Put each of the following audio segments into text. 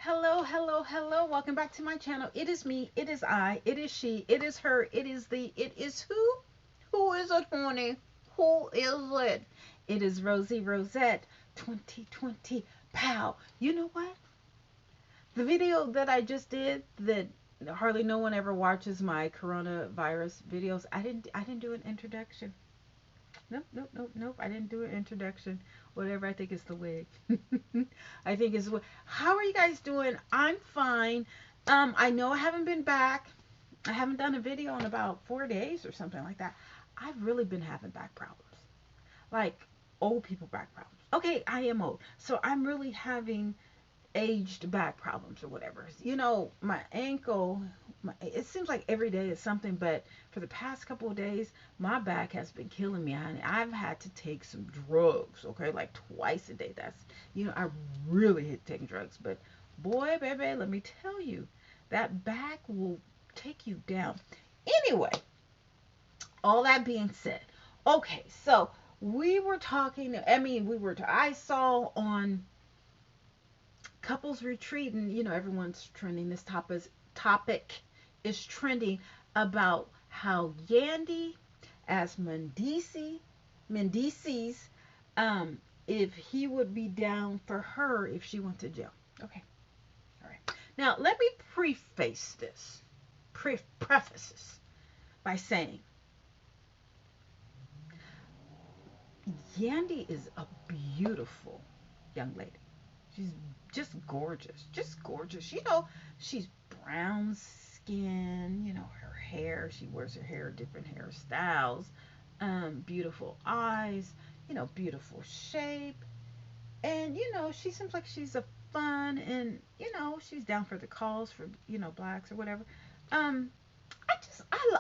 Hello, hello, hello. Welcome back to my channel. It is me, it is I, it is she, it is her, it is it is who? Who is it, honey? Who is it? It is Rosie Rosette 2020. Pow. You know what? The video that I just did that hardly no one ever watches my coronavirus videos. I didn't do an introduction. Nope, nope, nope, nope. I didn't do an introduction. Whatever. I think it's the wig. I think it's what. How are you guys doing? I'm fine. I know I haven't been back. I haven't done a video in about 4 days or something like that. I've really been having back problems, like old people back problems. Okay, I am old, so I'm really having aged back problems or whatever. My ankle, it seems like every day is something, but for the past couple of days, my back has been killing me. And I've had to take some drugs, okay, like twice a day. I really hate taking drugs, but boy, baby, let me tell you, that back will take you down. Anyway, all that being said, okay, so we were talking, I saw on couples retreat, and everyone's trending this topic is trending about how Yandy as Mendeecees, if he would be down for her if she went to jail. Okay, all right. Now let me preface this by saying Yandy is a beautiful young lady. She's just gorgeous, just gorgeous. She's brown skin. Her hair. She wears her hair different hairstyles. Beautiful eyes. Beautiful shape. And she seems like she's a fun, and she's down for the cause for blacks or whatever. Um,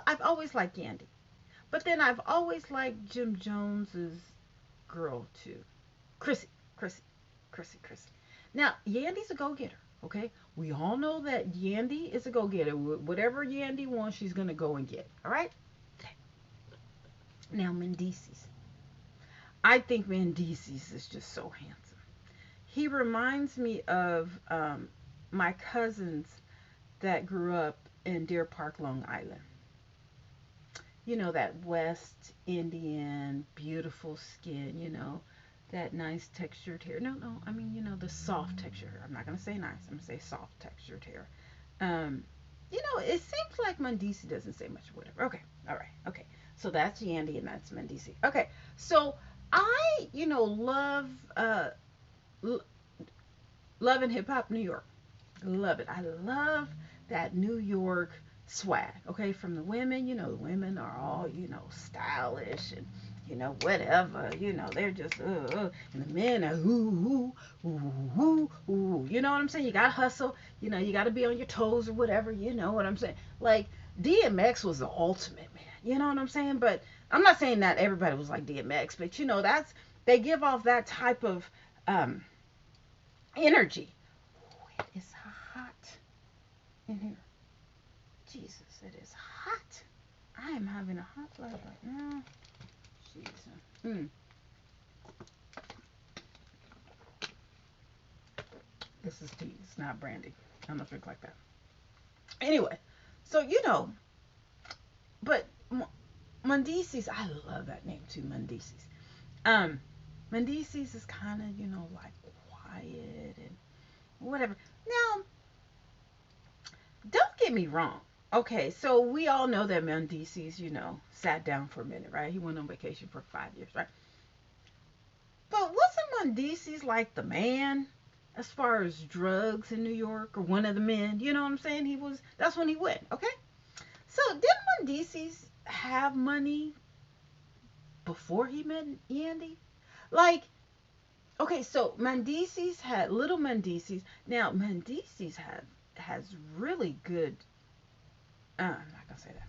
I've always liked Yandy, but then I've always liked Jim Jones's girl too, Chrissy, Chrissy, Chrissy. Now, Yandy's a go getter, okay? We all know that Yandy is a go getter. Whatever Yandy wants, she's going to go and get, all right? Okay. Now, Mendeecees. I think Mendeecees is just so handsome. He reminds me of my cousins that grew up in Deer Park, Long Island. That West Indian, beautiful skin, that nice textured hair. No, no, I mean, the soft textured hair. I'm not going to say nice, I'm going to say soft textured hair. Um, it seems like Mendeecees doesn't say much, whatever. Okay, all right, okay. So that's Yandy and that's Mendeecees. Okay, so I, love, l- love and hip hop New York. Love it. I love that New York swag. Okay, from the women, the women are all, stylish and whatever. They're just and the men are ooh. You know what I'm saying? You gotta hustle. You gotta be on your toes or whatever. You know what I'm saying? Like DMX was the ultimate man. You know what I'm saying? But I'm not saying that everybody was like DMX, but that's they give off that type of um energy. It is hot in here. Jesus, it is hot. I am having a hot flash right now. Jesus. Mm. This is tea. It's not brandy. I don't drink like that. Anyway, so but Mendeecees, I love that name too, Mendeecees. Um, Mendeecees is kind of like quiet and whatever. Now, don't get me wrong. Okay, so we all know that Mendeecees, sat down for a minute, right? He went on vacation for 5 years, right? But wasn't Mendeecees like the man as far as drugs in New York, or one of the men? You know what I'm saying? That's when he went, okay? So did Mendeecees have money before he met Yandy? Like, okay, so Mendeecees had little Mendeecees. Now Mendeecees has really good. I'm not gonna say that.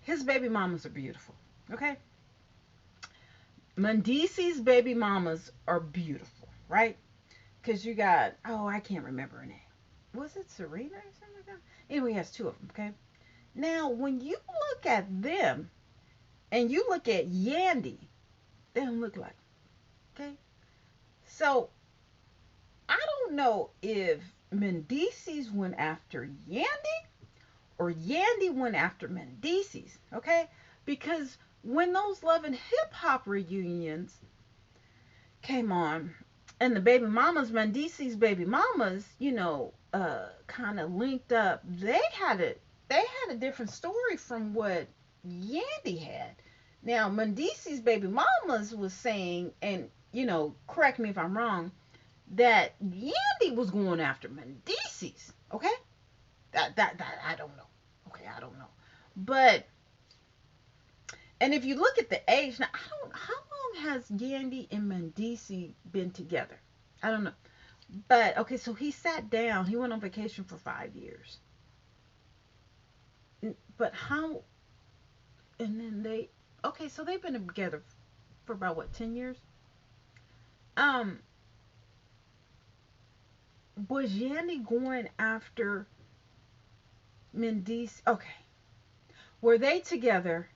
His baby mamas are beautiful. Okay, Mendeecees' baby mamas are beautiful, right? Because you got, oh, I can't remember her name. Was it Serena or something like that? Anyway, he has two of them. Okay. Now, when you look at them and you look at Yandy, they don't look like. Okay. So I don't don't know if Mendeecees went after Yandy or Yandy went after Mendeecees, okay? Because when those Love and Hip Hop reunions came on, and the baby mamas, Mendeecees baby mamas, kind of linked up. They had a different story from what Yandy had. Now, Mendeecees baby mamas was saying, and correct me if I'm wrong, that Yandy was going after Mendeecees. Okay, that I don't know. Okay, I don't know, but and if you look at the age now, I don't. How long has Yandy and Mendeecees been together? I don't know. But okay, so he sat down. He went on vacation for 5 years. But how? And then they. Okay, so they've been together for about what, 10 years? Um, was Yandy going after Mendeecees? Okay, were they together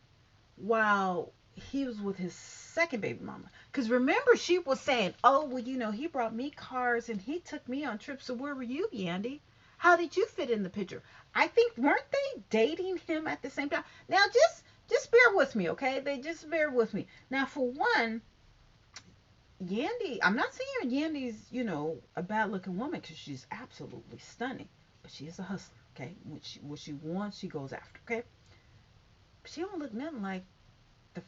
while he was with his second baby mama? Because remember, she was saying, "Oh, well, he brought me cars and he took me on trips. So where were you, Yandy? How did you fit in the picture?" I think weren't they dating him at the same time? Now, just bear with me, okay? They just bear with me. Now, for one, Yandy, I'm not saying Yandy's, a bad looking woman because she's absolutely stunning, but she is a hustler, okay? What she wants, she goes after, okay? But she don't look nothing like the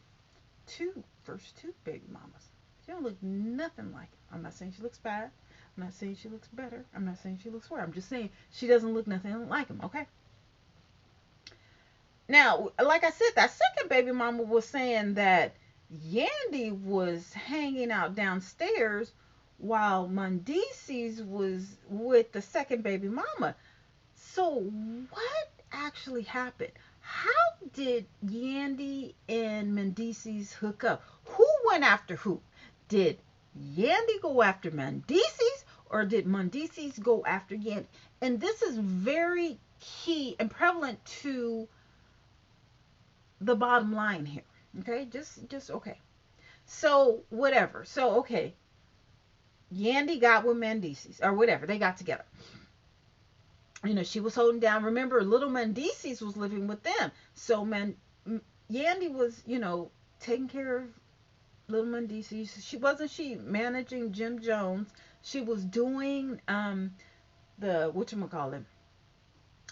first two baby mamas. She don't look nothing like it. I'm not saying she looks bad. I'm not saying she looks better. I'm not saying she looks worse. I'm just saying she doesn't look nothing like him, okay? Now, like I said, that second baby mama was saying that Yandy was hanging out downstairs while Mendeecees was with the second baby mama. So what actually happened? How did Yandy and Mendeecees hook up? Who went after who? Did Yandy go after Mendeecees or did Mendeecees go after Yandy? And this is very key and prevalent to the bottom line here. Okay, just okay. So whatever. So okay, Yandy got with Mendeecees or whatever. They got together. She was holding down. Remember, little Mendeecees was living with them. So Yandy was, taking care of little Mendeecees. She managing Jim Jones. She was doing the whatchamacallit.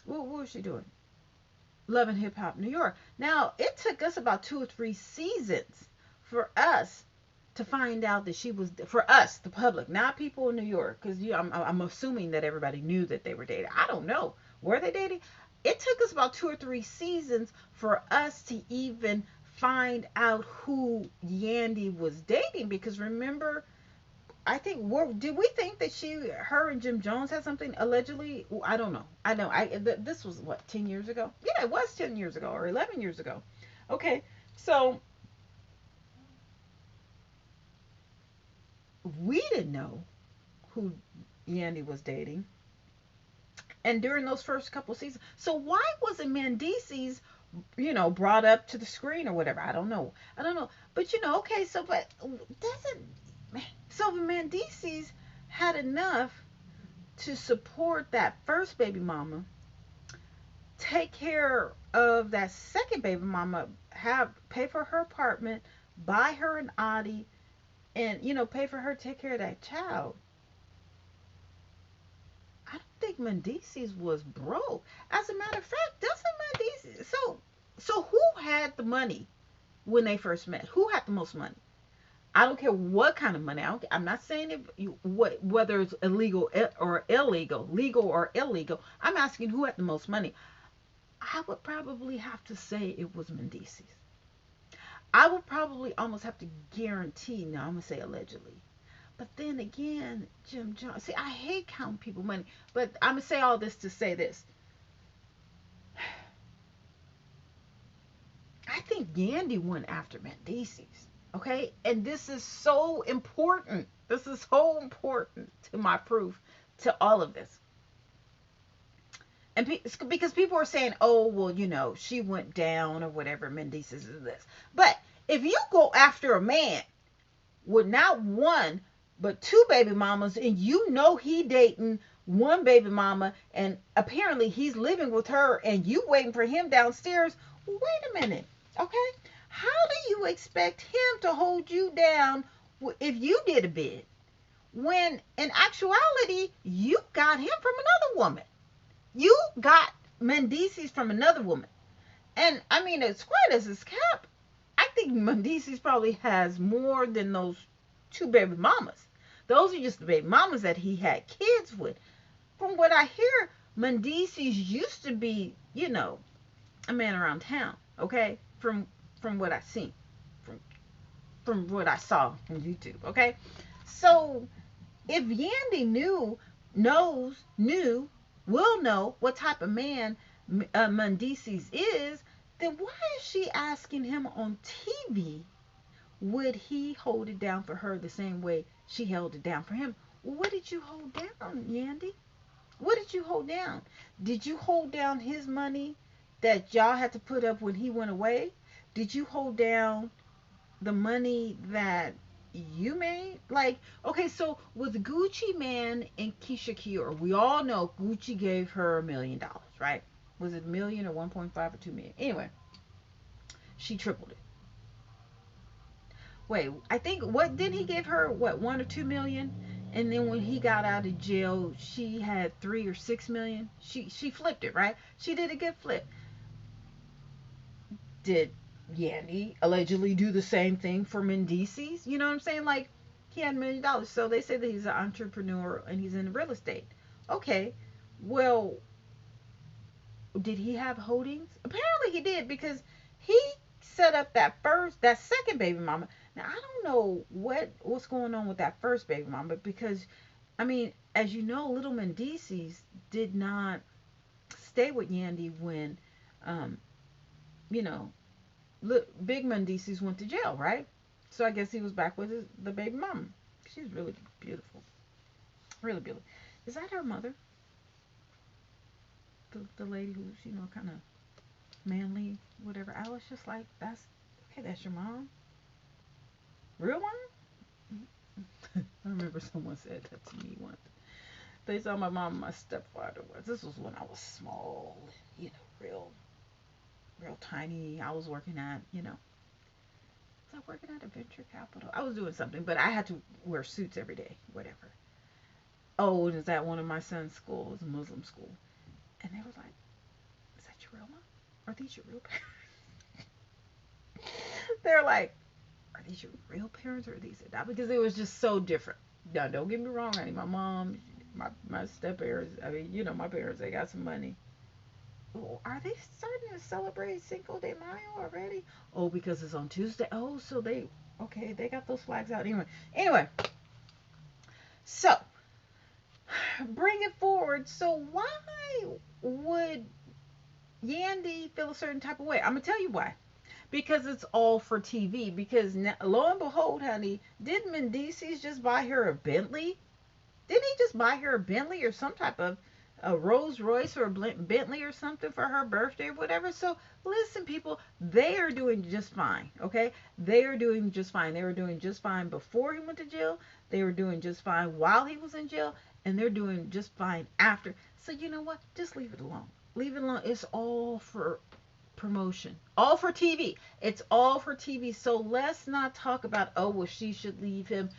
What was she doing? Love and Hip Hop New York. Now, it took us about 2 or 3 seasons for us to find out that she was, for us, the public, not people in New York, because I'm assuming that everybody knew that they were dating. I don't know. Were they dating? It took us about 2 or 3 seasons for us to even find out who Yandy was dating, because remember, I think did we think that her and Jim Jones had something allegedly? I don't know. I know. This was what, 10 years ago? Yeah, it was 10 years ago or 11 years ago. Okay, so we didn't know who Yandy was dating, and during those first couple seasons, so why wasn't Mendeecees, brought up to the screen or whatever? I don't know. I don't know. But okay, so but doesn't so the Mendeecees had enough to support that first baby mama, take care of that second baby mama, pay for her apartment, buy her an Audi, and pay for her to take care of that child. I don't think Mendeecees was broke. As a matter of fact, doesn't Mendeecees? So who had the money when they first met? Who had the most money? I don't care what kind of money. I'm not saying whether it's illegal or illegal, legal or illegal. I'm asking who had the most money. I would probably have to say it was Mendeecees. I would probably almost have to guarantee. Now I'm gonna say allegedly, but then again, Jim Jones. See, I hate counting people money, but I'm gonna say all this to say this. I think Yandy went after Mendeecees. Okay, and this is so important. This is so important to my proof to all of this. And because people are saying, "Oh, well, she went down or whatever." Mendeecees is this, but if you go after a man with not one but two baby mamas, and you know he dating one baby mama, and apparently he's living with her, and you waiting for him downstairs. Wait a minute, okay? How do you expect him to hold you down if you did a bid, when in actuality you got him from another woman? You got Mendeecees from another woman. And I mean, as quiet as it's kept, I think Mendeecees probably has more than those two baby mamas. Those are just the baby mamas that he had kids with. From what I hear, Mendeecees used to be, a man around town. Okay, from what I seen, from from what I saw on YouTube. Okay, so if Yandy will know what type of man Mendeecees is, then why is she asking him on TV? Would he hold it down for her the same way she held it down for him? Well, what did you hold down, Yandy? What did you hold down? Did you hold down his money that y'all had to put up when he went away? Did you hold down the money that you made? Like, okay, so with Gucci Man and Keisha Kior, we all know Gucci gave her $1 million, right? Was it a million or 1.5 or 2 million? Anyway, she tripled it. Wait, I think what did he give her? What, 1 or 2 million? And then when he got out of jail, she had 3 or 6 million. She flipped it, right? She did a good flip. Did Yandy allegedly do the same thing for Mendeecees? You know what I'm saying? Like, he had $1 million. So they say that he's an entrepreneur and he's in real estate. Okay, well, did he have holdings? Apparently he did, because he set up that second baby mama. Now I don't know what's going on with that first baby mama, because I mean, as you know, little Mendeecees did not stay with Yandy when, um, you know, Big Mendeecees went to jail, right? So I guess he was back with the baby mama. She's really beautiful, really beautiful. Is that her mother? The lady who's, kind of manly, whatever. I was just like, that's okay. That's your mom, real mom. I remember someone said that to me once. They saw my mom and my stepfather was. This was when I was small, real tiny. I was working at, was I working at a venture capital? I was doing something, but I had to wear suits every day, whatever. Oh, it was at one of my son's schools, it was a Muslim school. And they were like, is that your real mom? Are these your real parents? They're like, are these your real parents or are these adopted? Because it was just so different. Now, don't get me wrong, honey. My mom, my step parents, I mean, my parents, they got some money. Oh, are they starting to celebrate Cinco de Mayo already? Oh, because it's on Tuesday. Oh, so okay, they got those flags out. Anyway, so bring it forward. So why would Yandy feel a certain type of way? I'm going to tell you why. Because it's all for TV. Because lo and behold, honey, didn't Mendeecees just buy her a Bentley? Didn't he just buy her a Bentley or some type of a Rolls Royce or a Bentley or something for her birthday or whatever? So listen, people, they are doing just fine. Okay, they are doing just fine. They were doing just fine before he went to jail. They were doing just fine while he was in jail, and they're doing just fine after. So you know what? Just leave it alone. Leave it alone. It's all for promotion, all for TV. It's all for TV. So let's not talk about, oh well, she should leave him.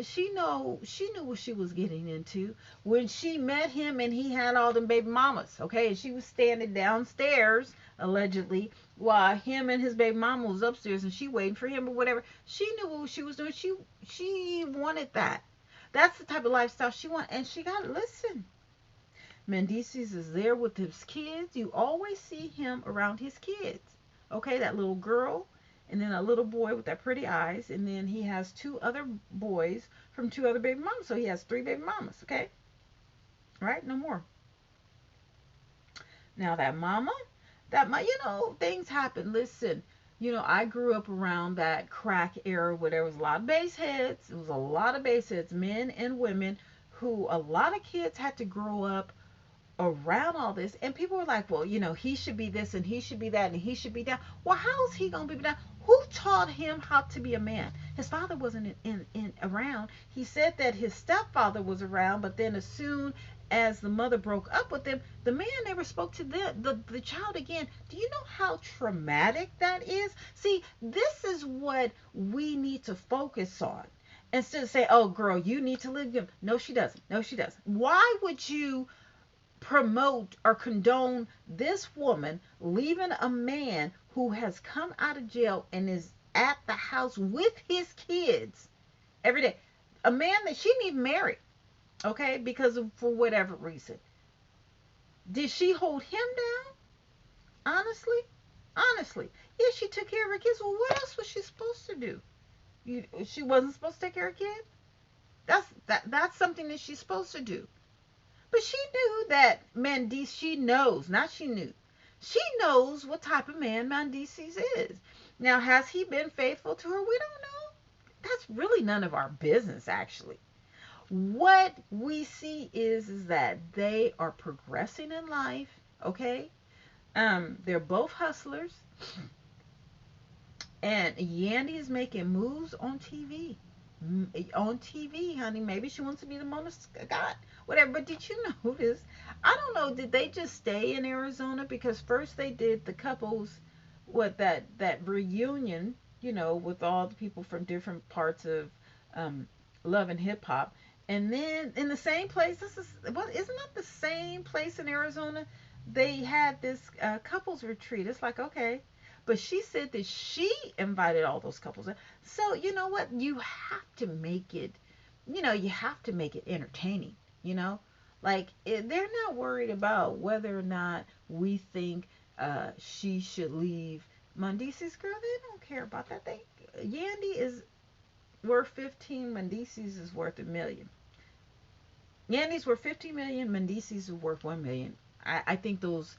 She knew what she was getting into when she met him and he had all them baby mamas. Okay, and she was standing downstairs allegedly while him and his baby mama was upstairs, and she waiting for him or whatever. She knew what she was doing. She wanted that. That's the type of lifestyle she wanted, and she got, listen. Mendeecees is there with his kids. You always see him around his kids. Okay, that little girl, and then a little boy with that pretty eyes, and then he has two other boys from two other baby mamas. So he has three baby mamas. Okay, right? No more. Now things happen. Listen, I grew up around that crack era where there was a lot of base heads. It was a lot of base heads, men and women, who a lot of kids had to grow up around all this, and people were like, well, he should be this and he should be that and he should be down. Well, how is he gonna be down? Who taught him how to be a man? His father wasn't in around. He said that his stepfather was around, but then as soon as the mother broke up with him, the man never spoke to the child again. Do you know how traumatic that is? See, this is what we need to focus on. Instead of say, oh girl, you need to live good. No, she doesn't. No, she doesn't. Why would you promote or condone this woman leaving a man who has come out of jail and is at the house with his kids every day? A man that she didn't even marry, okay, because of for whatever reason. Did she hold him down? Honestly? Honestly. Yeah, she took care of her kids. Well, what else was she supposed to do? She wasn't supposed to take care of kids? That's something that she's supposed to do. But she knew that Mendeecees, she knows, not she knew. She knows what type of man Mendeecees is. Now, has he been faithful to her? We don't know. That's really none of our business, actually. What we see is that they are progressing in life, okay? They're both hustlers, and Yandy is making moves on TV. On TV, honey. Maybe she wants to be the Mona Scott, whatever. But did you notice? I don't know. Did they just stay in Arizona? Because first they did the couples, what that reunion, with all the people from different parts of um, love and hip hop, and then in the same place. This is what isn't that the same place in Arizona? They had this couples retreat. It's like okay, but she said that she invited all those couples. So you know what? You have to make it entertaining. You know, like they're not worried about whether or not we think she should leave Mendeecees. Girl, they don't care about that. Yandy is worth 15. Mendeecees is worth a million. Yandy's worth 50 million. Mendeecees is worth 1 million. I think those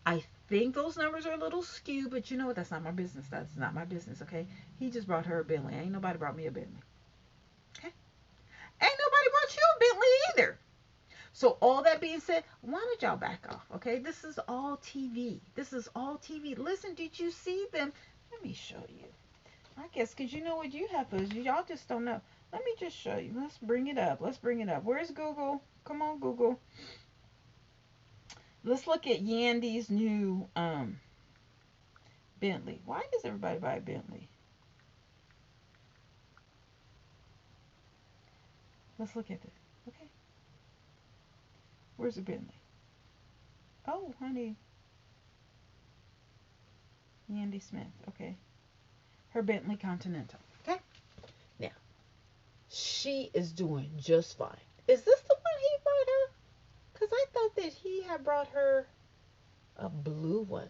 I think those numbers are a little skewed, but you know what? That's not my business. That's not my business, okay? He just brought her a Bentley. Ain't nobody brought me a Bentley. Okay? Ain't nobody brought you a Bentley either. So all that being said, why don't y'all back off, okay? This is all TV. This is all TV. Listen, did you see them? Let me show you. I guess because you know what you have is y'all just don't know. Let me just show you. Let's bring it up. Let's bring it up. Where's Google? Come on, Google. Let's look at Yandy's new Bentley. Why does everybody buy a Bentley? Let's look at this. Okay. Where's the Bentley? Oh, honey. Yandy Smith. Okay. Her Bentley Continental. Okay. Now, she is doing just fine. Is this the one he brought her? Because I thought that he had brought her a blue one.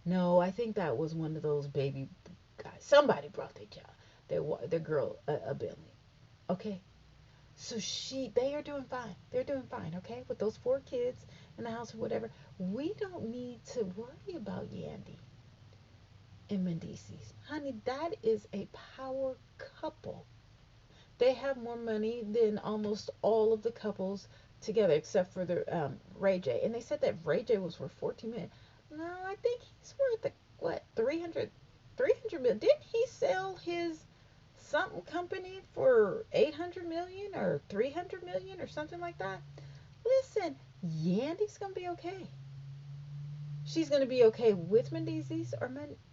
No, I think that was one of those baby guys. Somebody brought their child, their girl, a Bentley. Okay. So they are doing fine. They're doing fine, okay? With those 4 kids in the house or whatever. We don't need to worry about Yandy and Mendeecees. Honey, that is a power couple. They have more money than almost all of the couples together, except for the Ray J. And they said that Ray J was worth 14 million. No, I think he's worth what 300 million. Didn't he sell his something company for 800 million or 300 million or something like that? Listen, Yandy's gonna be okay. She's gonna be okay with Mendeecees or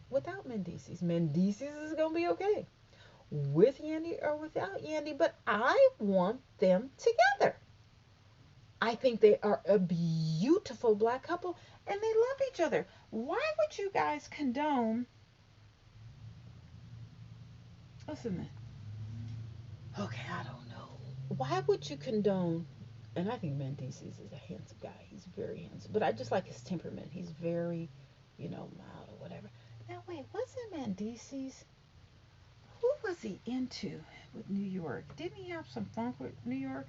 without Mendeecees. Mendeecees is gonna be okay with Yandy or without Yandy, but I want them together. I think they are a beautiful black couple and they love each other. Why would you guys condone? Listen, okay, I don't know. Why would you condone? And I think Mendeecees is a handsome guy. He's very handsome, but I just like his temperament. He's very, mild or whatever. Now wait, wasn't Mendeecees? Who was he into with New York? Didn't he have some funk with New York?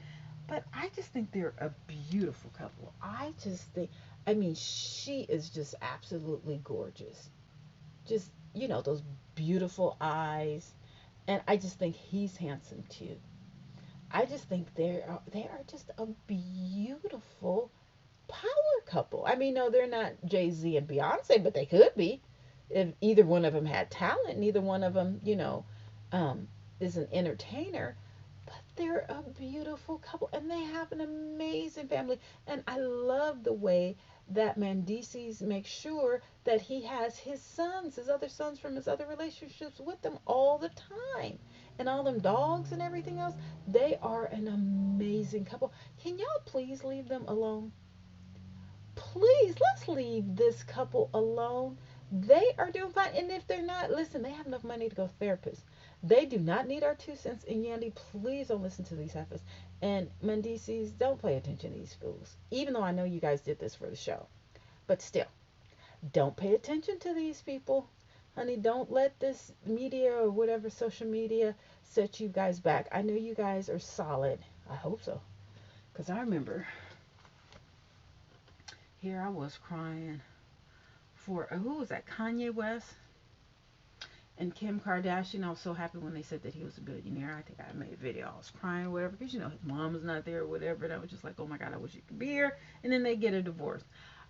But I just think they're a beautiful couple. I just think, I mean, she is just absolutely gorgeous. Just, those beautiful eyes. And I just think he's handsome too. I just think they are just a beautiful power couple. I mean, no, they're not Jay Z and Beyonce, but they could be. if either one of them had talent, neither one of them, um, is an entertainer, but they're a beautiful couple and they have an amazing family. And I love the way that Mendeecees makes sure that he has his sons, his other sons from his other relationships with them all the time. And all them dogs and everything else. They are an amazing couple. Can y'all please leave them alone? Please, let's leave this couple alone. They are doing fine. And if they're not, listen, they have enough money to go to therapists. They do not need our 2 cents. And Yandy, please don't listen to these heifers. And Mendeecees, don't pay attention to these fools. Even though I know you guys did this for the show. But still, don't pay attention to these people. Honey, don't let this media or whatever social media set you guys back. I know you guys are solid. I hope so. Because I remember here I was crying for who was that? Kanye West and Kim Kardashian. I was so happy when they said that he was a billionaire. I think I made a video. I was crying or whatever because his mom was not there or whatever. And I was just like, oh my God, I wish you could be here. And then they get a divorce.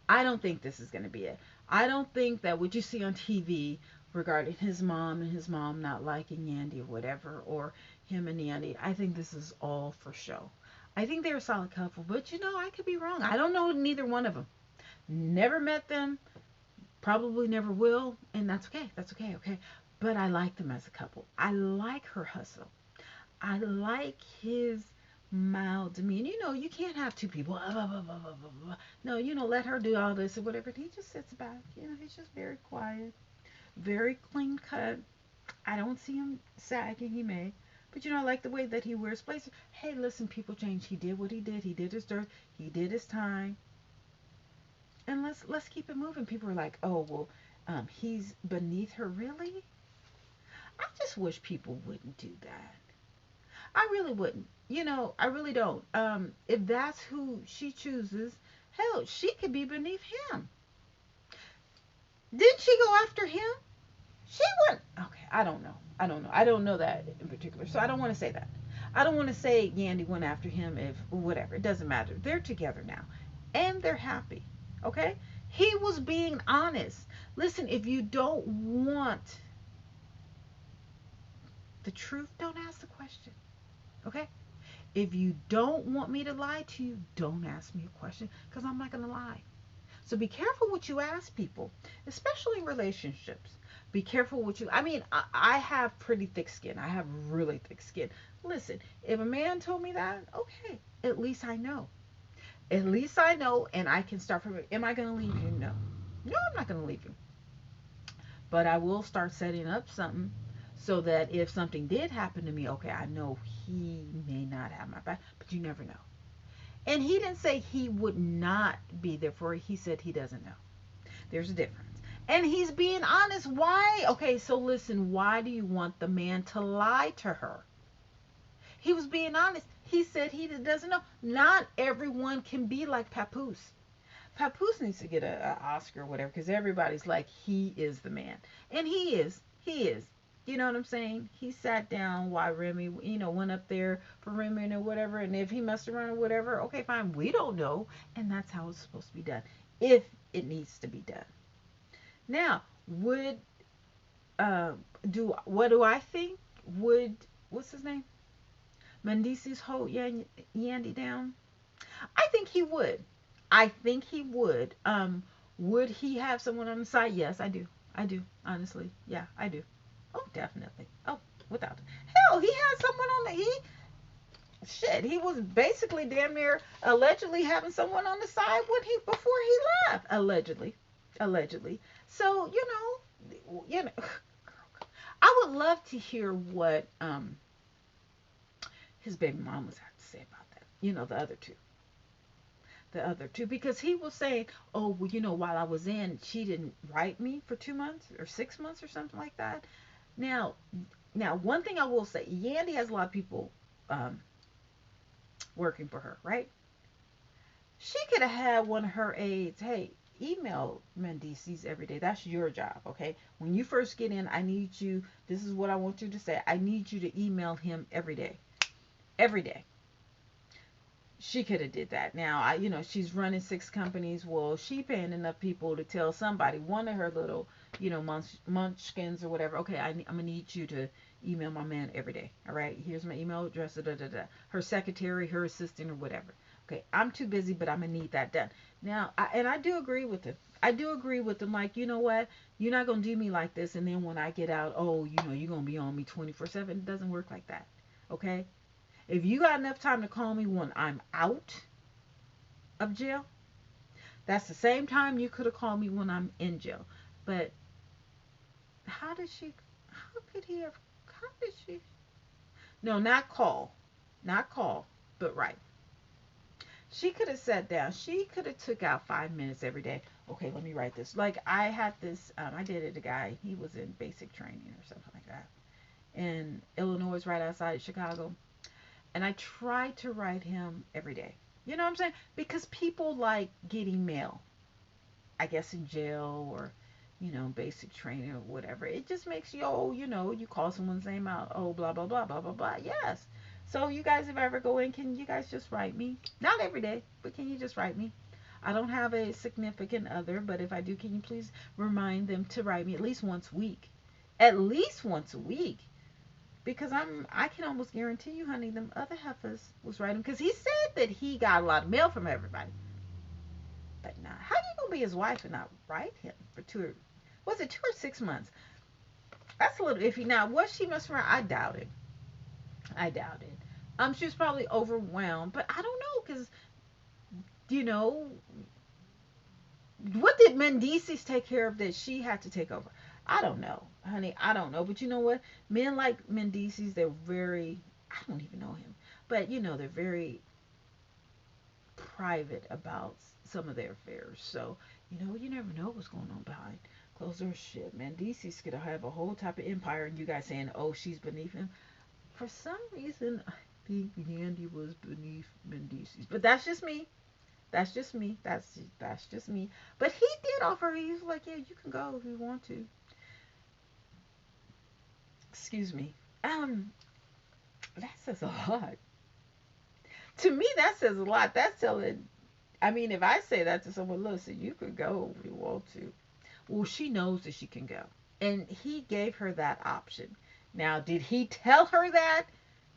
I don't think this is going to be it. I don't think that what you see on TV regarding his mom and his mom not liking Yandy or whatever, or him and Yandy, I think this is all for show. I think they're a solid couple, but I could be wrong. I don't know neither one of them. Never met them, probably never will, and that's okay. That's okay, okay. But I like them as a couple. I like her hustle. I like his mild demeanor. You can't have two people. No, let her do all this or whatever. He just sits back. He's just very quiet, very clean cut. I don't see him sagging. He may. But I like the way that he wears blazers. Hey, listen, people change. He did what he did. He did his dirt. He did his time. And let's keep it moving. People are like, oh well, he's beneath her. Really? I just wish people wouldn't do that. I really wouldn't. I really don't. If that's who she chooses, hell, she could be beneath him. Didn't she go after him? She went. Okay, I don't know. I don't know. I don't know that in particular. So I don't want to say that. I don't want to say Yandy went after him if whatever. It doesn't matter. They're together now. And they're happy. Okay? He was being honest. Listen, if you don't want the truth, don't ask the question. Okay? If you don't want me to lie to you, don't ask me a question because I'm not going to lie. So be careful what you ask people, especially in relationships. Be careful what I have pretty thick skin. I have really thick skin. Listen, if a man told me that, okay, at least I know. At least I know and I can start from it. Am I going to leave you? No. No, I'm not going to leave you. But I will start setting up something so that if something did happen to me, okay, I know he may not have my back, but you never know. And he didn't say he would not be there for it. He said he doesn't know. There's a difference. And he's being honest. Why? Okay, so listen, why do you want the man to lie to her? He was being honest. He said he doesn't know. Not everyone can be like Papoose. Papoose needs to get an Oscar or whatever because everybody's like, he is the man. And he is. He is. You know what I'm saying? He sat down while Remy, went up there for Remy or whatever. And if he messed around or whatever, okay, fine. We don't know. And that's how it's supposed to be done. If it needs to be done. Now, what do I think? What's his name? Mendeecees hold Yandy down? I think he would. I think he would. Would he have someone on the side? Yes, I do. I do. Honestly. Yeah, I do. Oh, definitely. Oh, without. Hell, he had someone on he was basically damn near allegedly having someone on the side before he left. Allegedly. So, I would love to hear what his baby mamas have to say about that. The other two, because he was saying, oh, well, while I was in, she didn't write me for 2 months or 6 months or something like that. Now, one thing I will say, Yandy has a lot of people working for her, right? She could have had one of her aides, hey, email Mendeecees every day. That's your job, okay? When you first get in, I need you, this is what I want you to say. I need you to email him every day. Every day. she could have did that. Now, she's running 6 companies. Well, she paying enough people to tell somebody, one of her little, munchkins or whatever. Okay, I'm gonna need you to email my man every day. All right, here's my email address. Da, da, da, da. Her secretary, her assistant, or whatever. Okay, I'm too busy, but I'm gonna need that done. Now, I do agree with it. I do agree with them. Like, you know what? You're not gonna do me like this, and then when I get out, oh, you're gonna be on me 24/7. It doesn't work like that. Okay. If you got enough time to call me when I'm out of jail, that's the same time you could have called me when I'm in jail. But how did she, how could he have, how did she? No, not call. Not call, but right. She could have sat down. She could have took out 5 minutes every day. Okay, let me write this. Like I had this, I did it. A guy, he was in basic training or something like that. In Illinois, right outside Chicago. And I try to write him every day. You know what I'm saying? Because people like getting mail, I guess in jail or, basic training or whatever. It just makes you, oh, you call someone's name out, oh, blah, blah, blah, blah, blah, blah. Yes. So you guys, if I ever go in, can you guys just write me? Not every day, but can you just write me? I don't have a significant other, but if I do, can you please remind them to write me at least once a week? At least once a week. Because I can almost guarantee you, honey, them other heifers was writing. Because he said that he got a lot of mail from everybody. But now, how you gonna be his wife and not write him for was it 2 or 6 months? That's a little iffy. Now, was she messing around? I doubt it. I doubt it. She was probably overwhelmed, but I don't know because you know what did Mendeecees take care of that she had to take over? I don't know, honey. I don't know. But you know what? Men like Mendeecees, they're very, I don't even know him. But they're very private about some of their affairs. So, you never know what's going on behind closed doors. Shit, Mendeecees could have a whole type of empire and you guys saying, oh, she's beneath him. For some reason, I think Yandy was beneath Mendeecees. But that's just me. That's just me. That's just me. But he did offer. He was like, yeah, you can go if you want to. Excuse me. That says a lot. To me, that says a lot. That's telling. I mean, if I say that to someone, listen, you could go if you want to. Well, she knows that she can go, and he gave her that option. Now, did he tell her that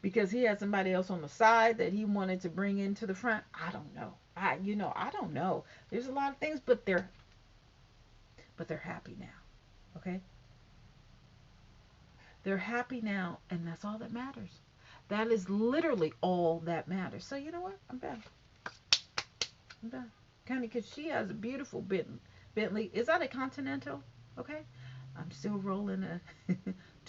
because he had somebody else on the side that he wanted to bring into the front? I don't know. I don't know. There's a lot of things, but they're happy now. Okay? They're happy now, and that's all that matters. That is literally all that matters. So you know what? I'm done. I'm done. Kind of because she has a beautiful Bentley. Is that a Continental? Okay. I'm still rolling a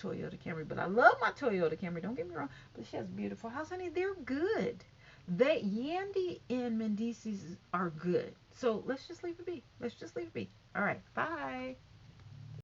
Toyota Camry, but I love my Toyota Camry. Don't get me wrong, but she has a beautiful house, honey. They're good. They Yandy and Mendeecees are good. So let's just leave it be. Let's just leave it be. All right. Bye.